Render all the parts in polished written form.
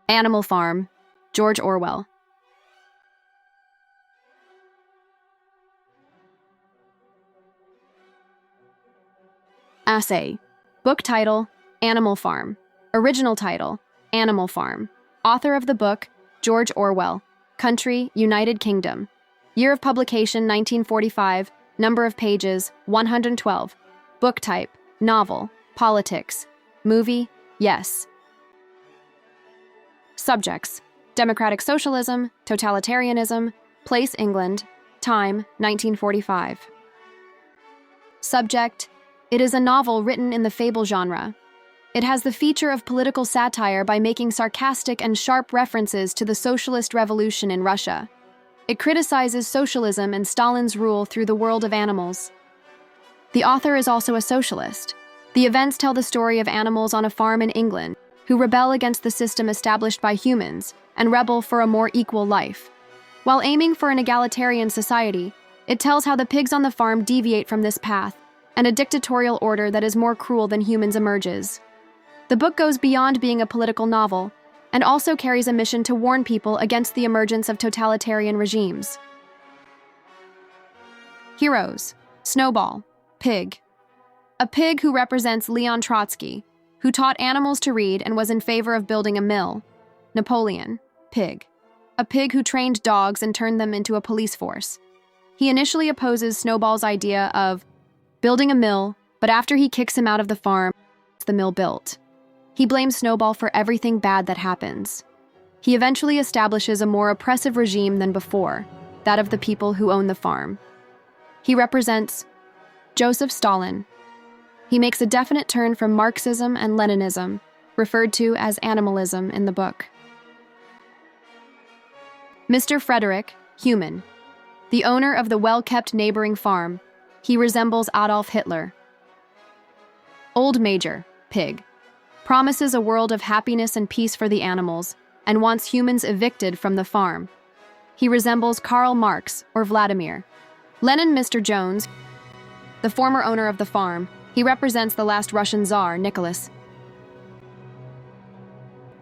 Animal Farm, George Orwell. Essay. Book title, Animal Farm. Original title, Animal Farm. Author of the book, George Orwell. Country, United Kingdom. Year of publication, 1945. Number of pages, 112. Book type, novel. Politics. Movie, yes. Subjects: democratic socialism, totalitarianism, place England, time 1945. Subject: it is a novel written in the fable genre. It has the feature of political satire by making sarcastic and sharp references to the socialist revolution in Russia. It criticizes socialism and Stalin's rule through the world of animals. The author is also a socialist. The events tell the story of animals on a farm in England who rebel against the system established by humans and rebel for a more equal life. While aiming for an egalitarian society, it tells how the pigs on the farm deviate from this path, and a dictatorial order that is more cruel than humans emerges. The book goes beyond being a political novel, and also carries a mission to warn people against the emergence of totalitarian regimes. Heroes: Snowball, pig. A pig who represents Leon Trotsky, who taught animals to read and was in favor of building a mill. Napoleon, pig. A pig who trained dogs and turned them into a police force. He initially opposes Snowball's idea of building a mill, but after he kicks him out of the farm, the mill built. He blames Snowball for everything bad that happens. He eventually establishes a more oppressive regime than before, that of the people who own the farm. He represents Joseph Stalin. He makes a definite turn from Marxism and Leninism, referred to as animalism in the book. Mr. Frederick, human. The owner of the well-kept neighboring farm. He resembles Adolf Hitler. Old Major, pig. Promises a world of happiness and peace for the animals, and wants humans evicted from the farm. He resembles Karl Marx or Vladimir. Lenin, Mr. Jones, the former owner of the farm. He represents the last Russian Tsar, Nicholas.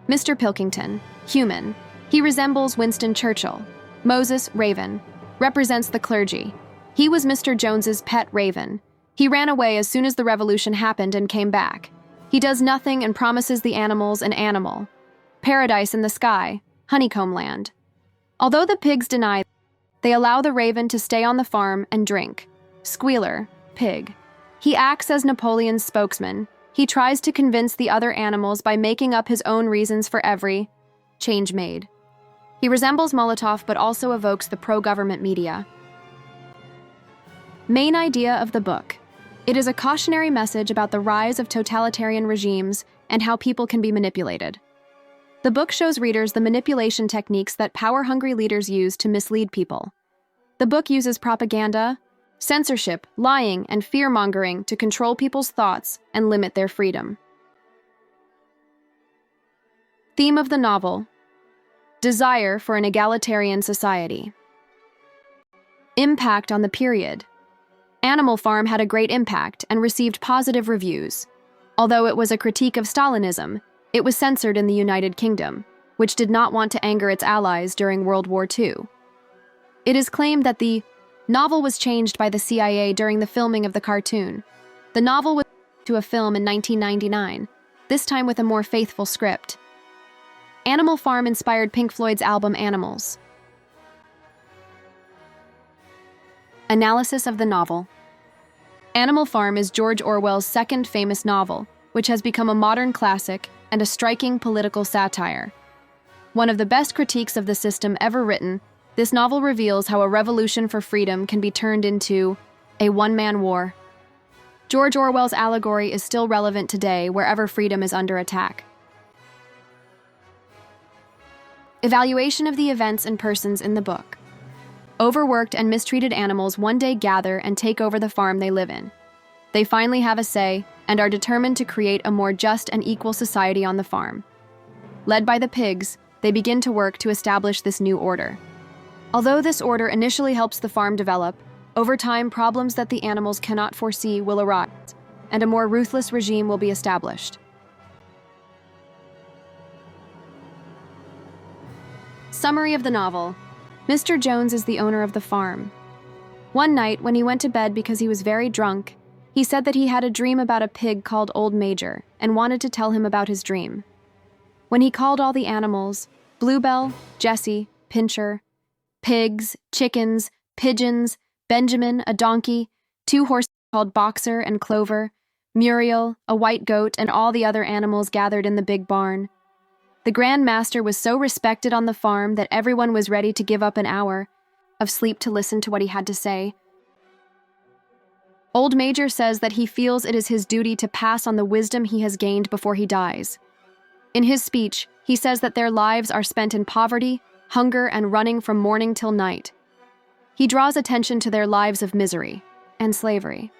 Mr. Pilkington, human. He resembles Winston Churchill. Moses, raven, represents the clergy. He was Mr. Jones's pet raven. He ran away as soon as the revolution happened and came back. He does nothing and promises the animals an animal. Paradise in the sky, honeycomb land. Although the pigs deny, they allow the raven to stay on the farm and drink. Squealer, pig. He acts as Napoleon's spokesman. He tries to convince the other animals by making up his own reasons for every change made. He resembles Molotov but also evokes the pro-government media. Main idea of the book. It is a cautionary message about the rise of totalitarian regimes and how people can be manipulated. The book shows readers the manipulation techniques that power-hungry leaders use to mislead people. The book uses propaganda, censorship, lying, and fear-mongering to control people's thoughts and limit their freedom. Theme of the novel: desire for an egalitarian society. Impact on the period. Animal Farm had a great impact and received positive reviews. Although it was a critique of Stalinism, it was censored in the United Kingdom, which did not want to anger its allies during World War II. It is claimed that the novel was changed by the CIA during the filming of the cartoon. The novel was made to a film in 1999, this time with a more faithful script. Animal Farm inspired Pink Floyd's album Animals. Analysis of the novel. Animal Farm is George Orwell's second famous novel, which has become a modern classic and a striking political satire. One of the best critiques of the system ever written, this novel reveals how a revolution for freedom can be turned into a one-man war. George Orwell's Allegory is still relevant today wherever freedom is under attack. Evaluation of the events and persons in the book. Overworked and mistreated animals one day gather and take over the farm they live in. They finally have a say and are determined to create a more just and equal society on the farm. Led by the pigs, they begin to work to establish this new order. Although this order initially helps the farm develop, over time problems that the animals cannot foresee will arise, and a more ruthless regime will be established. Summary of the novel. Mr. Jones is the owner of the farm. One night, when he went to bed because he was very drunk, he said that he had a dream about a pig called Old Major and wanted to tell him about his dream. When he called all the animals, Bluebell, Jessie, Pincher, pigs, chickens, pigeons, Benjamin, a donkey, 2 horses called Boxer and Clover, Muriel, a white goat, and all the other animals gathered in the big barn. The Grand Master was so respected on the farm that everyone was ready to give up an hour of sleep to listen to what he had to say. Old Major says that he feels it is his duty to pass on the wisdom he has gained before he dies. In his speech, he says that their lives are spent in poverty, hunger, and running from morning till night. He draws attention to their lives of misery and slavery.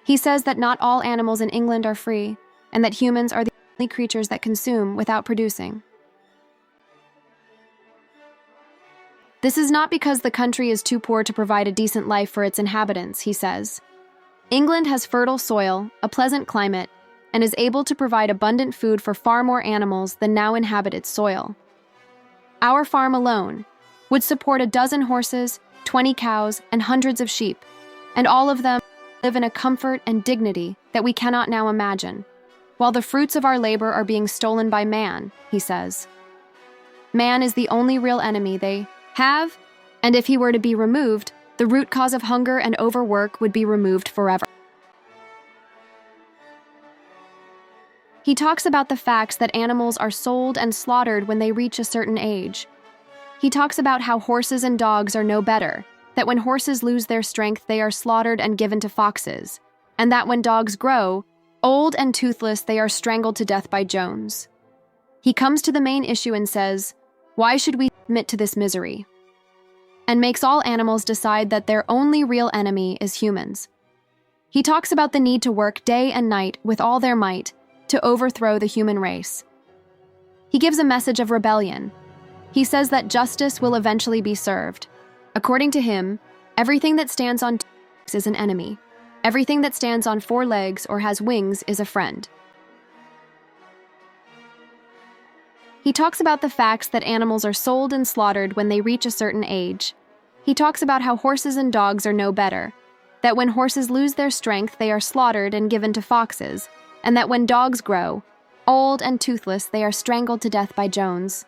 He says that not all animals in England are free, and that humans are the only creatures that consume without producing. This is not because the country is too poor to provide a decent life for its inhabitants, he says. England has fertile soil, a pleasant climate, and is able to provide abundant food for far more animals than now inhabit its soil. Our farm alone would support 12 horses, 20 cows, and hundreds of sheep, and all of them live in a comfort and dignity that we cannot now imagine, while the fruits of our labor are being stolen by man, he says. Man is the only real enemy they have, and if he were to be removed, the root cause of hunger and overwork would be removed forever. He talks about the facts that animals are sold and slaughtered when they reach a certain age. He talks about how horses and dogs are no better, that when horses lose their strength, they are slaughtered and given to foxes, and that when dogs grow, old and toothless, they are strangled to death by Jones. He comes to the main issue and says, why should we submit to this misery? And makes all animals decide that their only real enemy is humans. He talks about the need to work day and night with all their might to overthrow the human race. He gives a message of rebellion. He says that justice will eventually be served. According to him, everything that stands on 2 legs is an enemy. Everything that stands on 4 legs or has wings is a friend. He talks about the facts that animals are sold and slaughtered when they reach a certain age. He talks about how horses and dogs are no better, that when horses lose their strength, they are slaughtered and given to foxes, and that when dogs grow, old and toothless, they are strangled to death by Jones.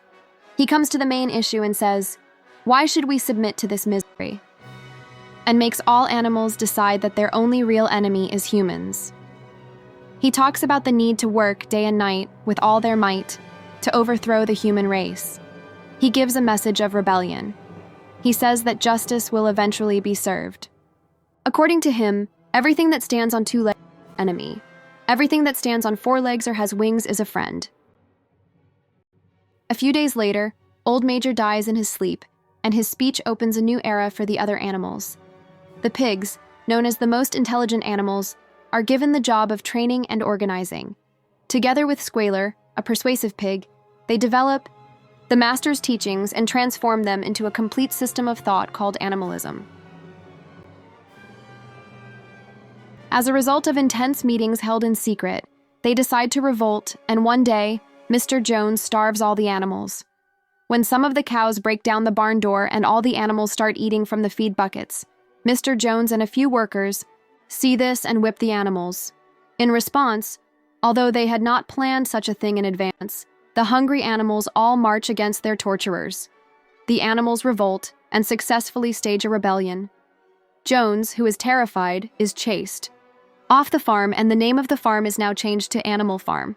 He comes to the main issue and says, why should we submit to this misery? And makes all animals decide that their only real enemy is humans. He talks about the need to work day and night with all their might to overthrow the human race. He gives a message of rebellion. He says that justice will eventually be served. According to him, everything that stands on 2 legs is an enemy. Everything that stands on 4 legs or has wings is a friend. A few days later, Old Major dies in his sleep, and his speech opens a new era for the other animals. The pigs, known as the most intelligent animals, are given the job of training and organizing. Together with Squealer, a persuasive pig, they develop the master's teachings and transform them into a complete system of thought called animalism. As a result of intense meetings held in secret, they decide to revolt, and one day, Mr. Jones starves all the animals. When some of the cows break down the barn door and all the animals start eating from the feed buckets, Mr. Jones and a few workers see this and whip the animals. In response, although they had not planned such a thing in advance, the hungry animals all march against their torturers. The animals revolt and successfully stage a rebellion. Jones, who is terrified, is chased off the farm, and the name of the farm is now changed to Animal Farm.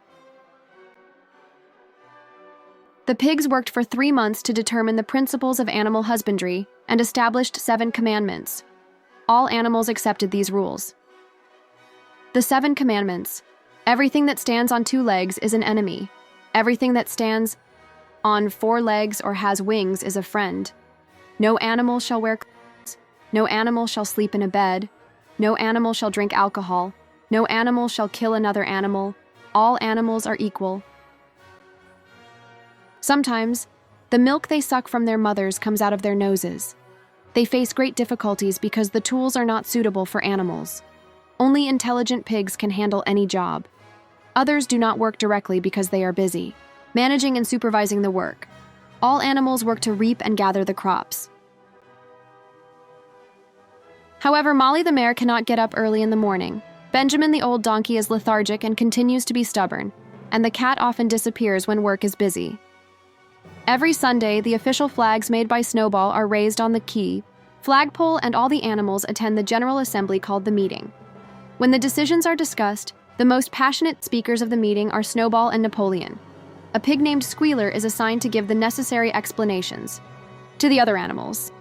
The pigs worked for 3 months to determine the principles of animal husbandry and established 7 commandments. All animals accepted these rules. The 7 commandments. Everything that stands on 2 legs is an enemy. Everything that stands on 4 legs or has wings is a friend. No animal shall wear clothes. No animal shall sleep in a bed. No animal shall drink alcohol. No animal shall kill another animal. All animals are equal. Sometimes, the milk they suck from their mothers comes out of their noses. They face great difficulties because the tools are not suitable for animals. Only intelligent pigs can handle any job. Others do not work directly because they are busy, managing and supervising the work. All animals work to reap and gather the crops. However, Molly the mare cannot get up early in the morning. Benjamin the old donkey is lethargic and continues to be stubborn, and the cat often disappears when work is busy. Every Sunday, the official flags made by Snowball are raised on the quay, flagpole, and all the animals attend the general assembly called the meeting. When the decisions are discussed, the most passionate speakers of the meeting are Snowball and Napoleon. A pig named Squealer is assigned to give the necessary explanations to the other animals.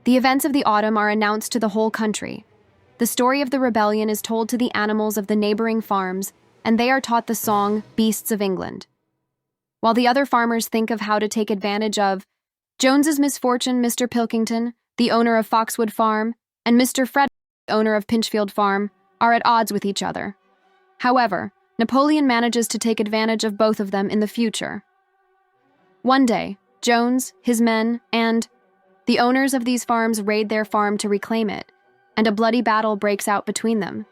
The events of the autumn are announced to the whole country. The story of the rebellion is told to the animals of the neighboring farms, and they are taught the song Beasts of England. While the other farmers think of how to take advantage of Jones's misfortune, Mr. Pilkington, the owner of Foxwood Farm, and Mr. Fred, the owner of Pinchfield Farm, are at odds with each other. However, Napoleon manages to take advantage of both of them in the future. One day, Jones, his men, and the owners of these farms raid their farm to reclaim it, and a bloody battle breaks out between them.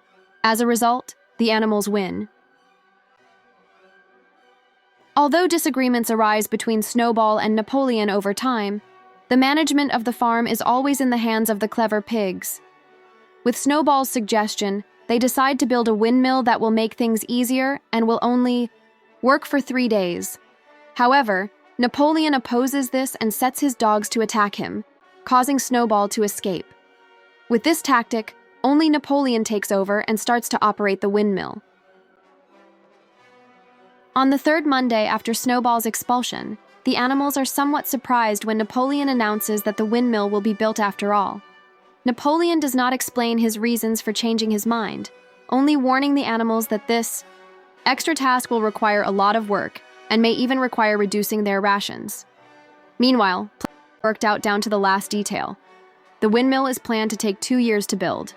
As a result, the animals win. Although disagreements arise between Snowball and Napoleon over time, the management of the farm is always in the hands of the clever pigs. With Snowball's suggestion, they decide to build a windmill that will make things easier and will only work for 3 days. However, Napoleon opposes this and sets his dogs to attack him, causing Snowball to escape. With this tactic, only Napoleon takes over and starts to operate the windmill. On the third Monday after Snowball's expulsion, the animals are somewhat surprised when Napoleon announces that the windmill will be built after all. Napoleon does not explain his reasons for changing his mind, only warning the animals that this extra task will require a lot of work and may even require reducing their rations. Meanwhile, plans are worked out down to the last detail. The windmill is planned to take 2 years to build.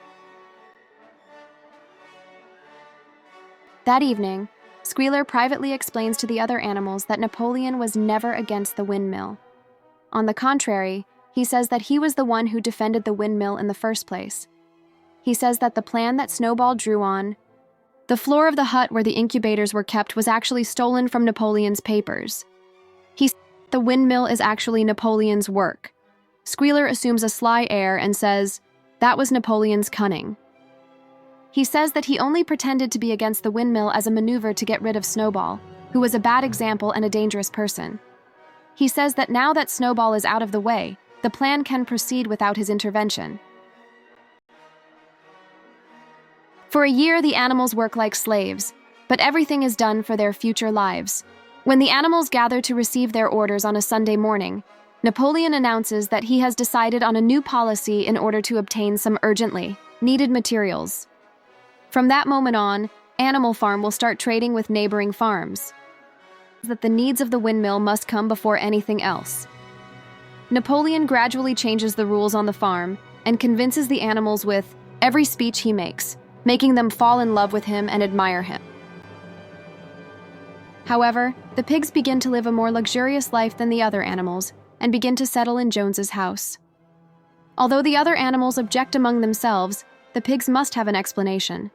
That evening, Squealer privately explains to the other animals that Napoleon was never against the windmill. On the contrary, he says that he was the one who defended the windmill in the first place. He says that the plan that Snowball drew on the floor of the hut where the incubators were kept was actually stolen from Napoleon's papers. He says the windmill is actually Napoleon's work. Squealer assumes a sly air and says that was Napoleon's cunning. He says that he only pretended to be against the windmill as a maneuver to get rid of Snowball, who was a bad example and a dangerous person. He says that now that Snowball is out of the way, the plan can proceed without his intervention. For a year, the animals work like slaves, but everything is done for their future lives. When the animals gather to receive their orders on a Sunday morning, Napoleon announces that he has decided on a new policy in order to obtain some urgently needed materials. From that moment on, Animal Farm will start trading with neighboring farms. That the needs of the windmill must come before anything else. Napoleon gradually changes the rules on the farm and convinces the animals with every speech he makes, making them fall in love with him and admire him. However, the pigs begin to live a more luxurious life than the other animals and begin to settle in Jones's house. Although the other animals object among themselves, the pigs must have an explanation.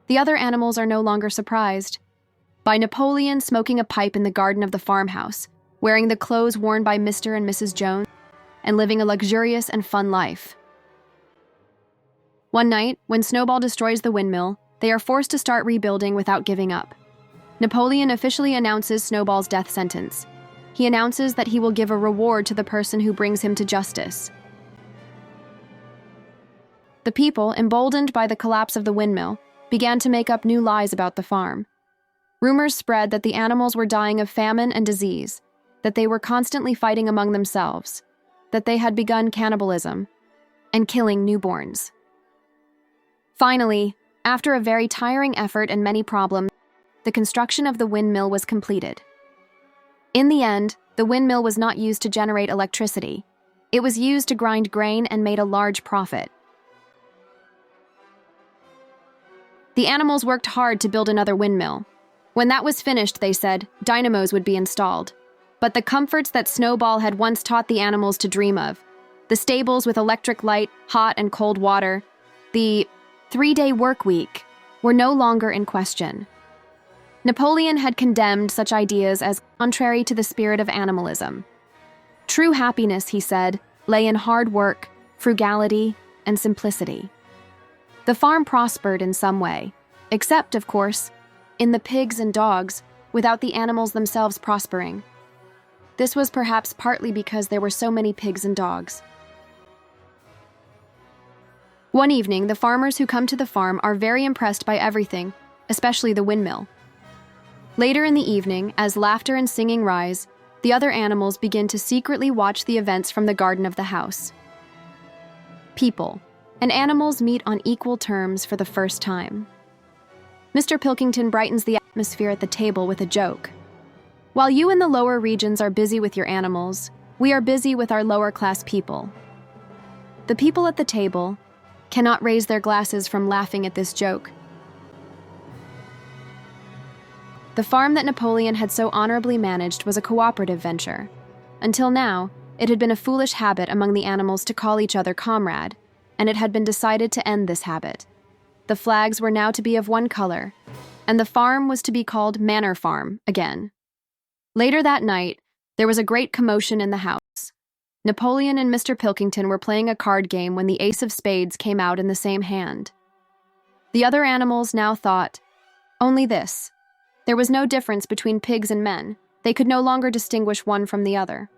The other animals are no longer surprised by Napoleon smoking a pipe in the garden of the farmhouse, wearing the clothes worn by Mr. and Mrs. Jones, and living a luxurious and fun life. One night, when Snowball destroys the windmill, they are forced to start rebuilding without giving up. Napoleon officially announces Snowball's death sentence. He announces that he will give a reward to the person who brings him to justice. The people, emboldened by the collapse of the windmill, began to make up new lies about the farm. Rumors spread that the animals were dying of famine and disease, that they were constantly fighting among themselves, that they had begun cannibalism, and killing newborns. Finally, after a very tiring effort and many problems, the construction of the windmill was completed. In the end, the windmill was not used to generate electricity. It was used to grind grain and made a large profit. The animals worked hard to build another windmill. When that was finished, they said, dynamos would be installed. But the comforts that Snowball had once taught the animals to dream of, the stables with electric light, hot and cold water, the 3-day work week, were no longer in question. Napoleon had condemned such ideas as contrary to the spirit of animalism. True happiness, he said, lay in hard work, frugality, and simplicity. The farm prospered in some way, except, of course, in the pigs and dogs, without the animals themselves prospering. This was perhaps partly because there were so many pigs and dogs. One evening, the farmers who come to the farm are very impressed by everything, especially the windmill. Later in the evening, as laughter and singing rise, the other animals begin to secretly watch the events from the garden of the house. People and animals meet on equal terms for the first time. Mr. Pilkington brightens the atmosphere at the table with a joke. While you in the lower regions are busy with your animals, we are busy with our lower-class people. The people at the table cannot raise their glasses from laughing at this joke. The farm that Napoleon had so honorably managed was a cooperative venture. Until now, it had been a foolish habit among the animals to call each other comrade, and it had been decided to end this habit. The flags were now to be of one color, and the farm was to be called Manor Farm again. Later that night, there was a great commotion in the house. Napoleon and Mr. Pilkington were playing a card game when the ace of spades came out in the same hand. The other animals now thought, only this. There was no difference between pigs and men. They could no longer distinguish one from the other.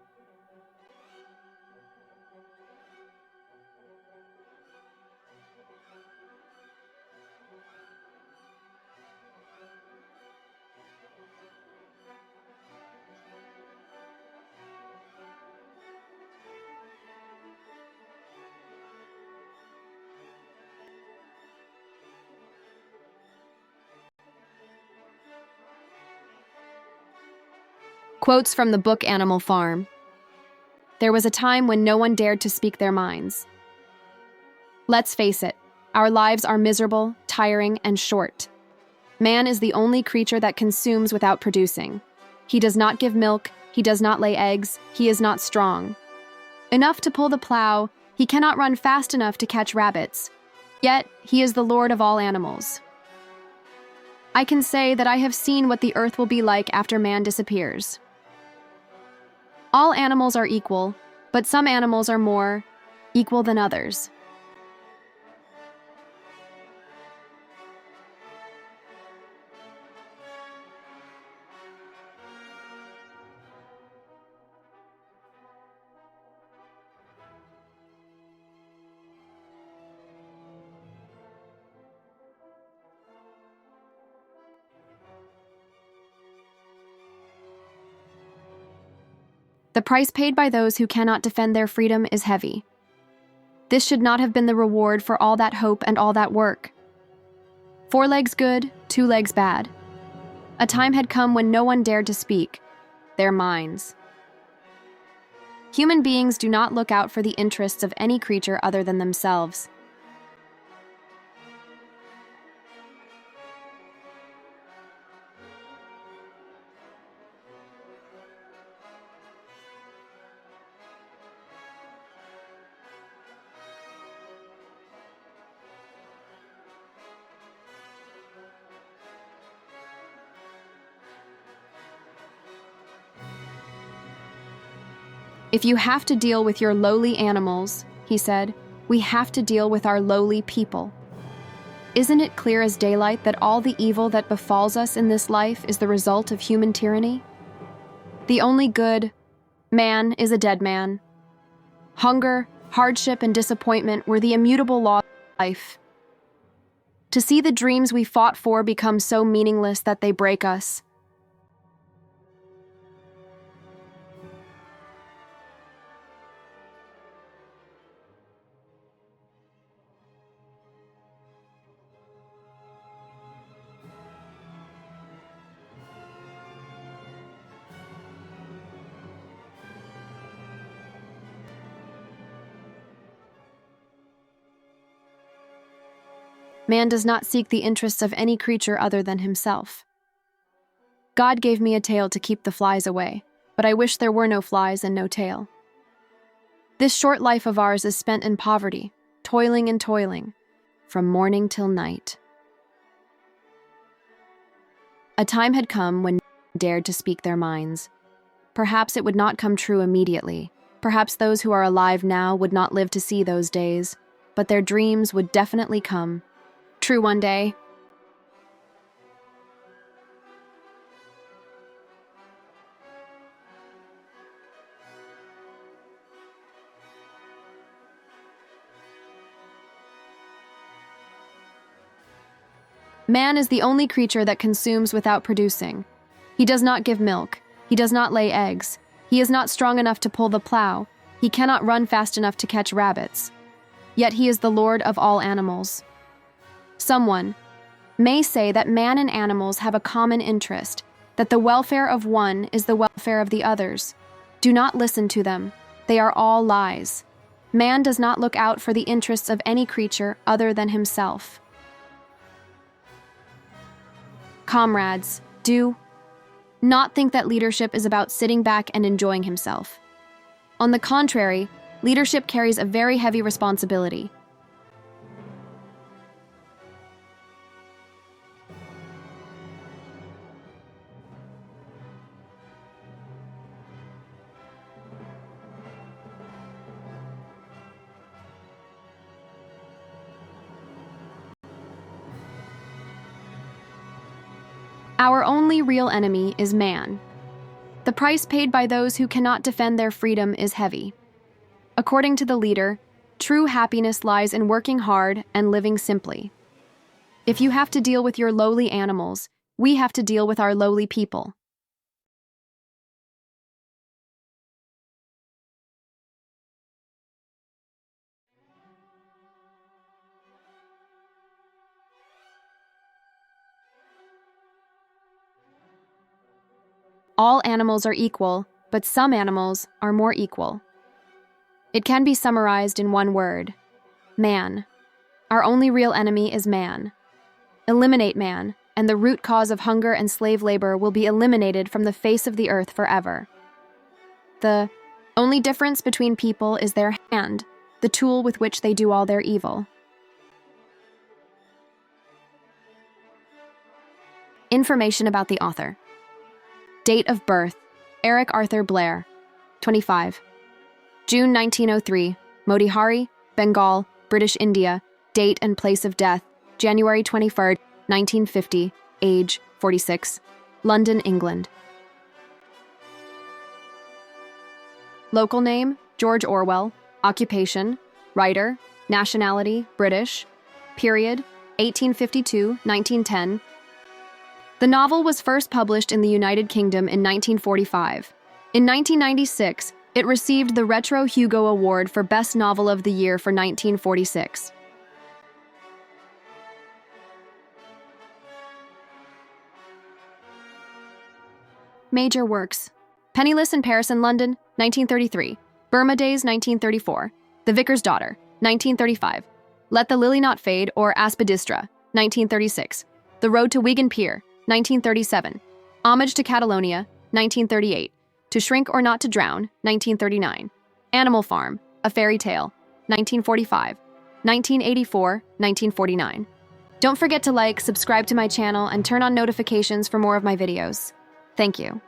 Quotes from the book Animal Farm. There was a time when no one dared to speak their minds. Let's face it, our lives are miserable, tiring, and short. Man is the only creature that consumes without producing. He does not give milk, he does not lay eggs, he is not strong. Enough to pull the plow, he cannot run fast enough to catch rabbits. Yet, he is the lord of all animals. I can say that I have seen what the earth will be like after man disappears. All animals are equal, but some animals are more equal than others. The price paid by those who cannot defend their freedom is heavy. This should not have been the reward for all that hope and all that work. 4 legs good, 2 legs bad. A time had come when no one dared to speak their minds. Human beings do not look out for the interests of any creature other than themselves. If you have to deal with your lowly animals, he said, we have to deal with our lowly people. Isn't it clear as daylight that all the evil that befalls us in this life is the result of human tyranny? The only good man is a dead man. Hunger, hardship, and disappointment were the immutable law of life. To see the dreams we fought for become so meaningless that they break us. Man does not seek the interests of any creature other than himself. God gave me a tail to keep the flies away, but I wish there were no flies and no tail. This short life of ours is spent in poverty, toiling and toiling, from morning till night. A time had come when dared to speak their minds. Perhaps it would not come true immediately. Perhaps those who are alive now would not live to see those days, but their dreams would definitely come true one day. Man is the only creature that consumes without producing. He does not give milk. He does not lay eggs. He is not strong enough to pull the plow. He cannot run fast enough to catch rabbits. Yet he is the Lord of all animals. Someone may say that man and animals have a common interest, that the welfare of one is the welfare of the others. Do not listen to them. They are all lies. Man does not look out for the interests of any creature other than himself. Comrades, do not think that leadership is about sitting back and enjoying himself. On the contrary, leadership carries a very heavy responsibility. Our only real enemy is man. The price paid by those who cannot defend their freedom is heavy. According to the leader, true happiness lies in working hard and living simply. If you have to deal with your lowly animals, we have to deal with our lowly people. All animals are equal, but some animals are more equal. It can be summarized in one word: man. Our only real enemy is man. Eliminate man, and the root cause of hunger and slave labor will be eliminated from the face of the earth forever. The only difference between people is their hand, the tool with which they do all their evil. Information about the author. Date of birth: Eric Arthur Blair, 25. June 1903, Motihari, Bengal, British India. Date and place of death: January 23, 1950. Age: 46. London, England. Local name: George Orwell. Occupation: writer. Nationality: British. Period: 1852-1910. The novel was first published in the United Kingdom in 1945. In 1996, it received the Retro Hugo Award for Best Novel of the Year for 1946. Major works: Penniless in Paris and London, 1933. Burma Days, 1934. The Vicar's Daughter, 1935. Let the Lily Not Fade, or Aspidistra, 1936. The Road to Wigan Pier, 1937. Homage to Catalonia, 1938. To Shrink or Not to Drown, 1939. Animal Farm, A Fairy Tale, 1945. 1984, 1949. Don't forget to like, subscribe to my channel, and turn on notifications for more of my videos. Thank you.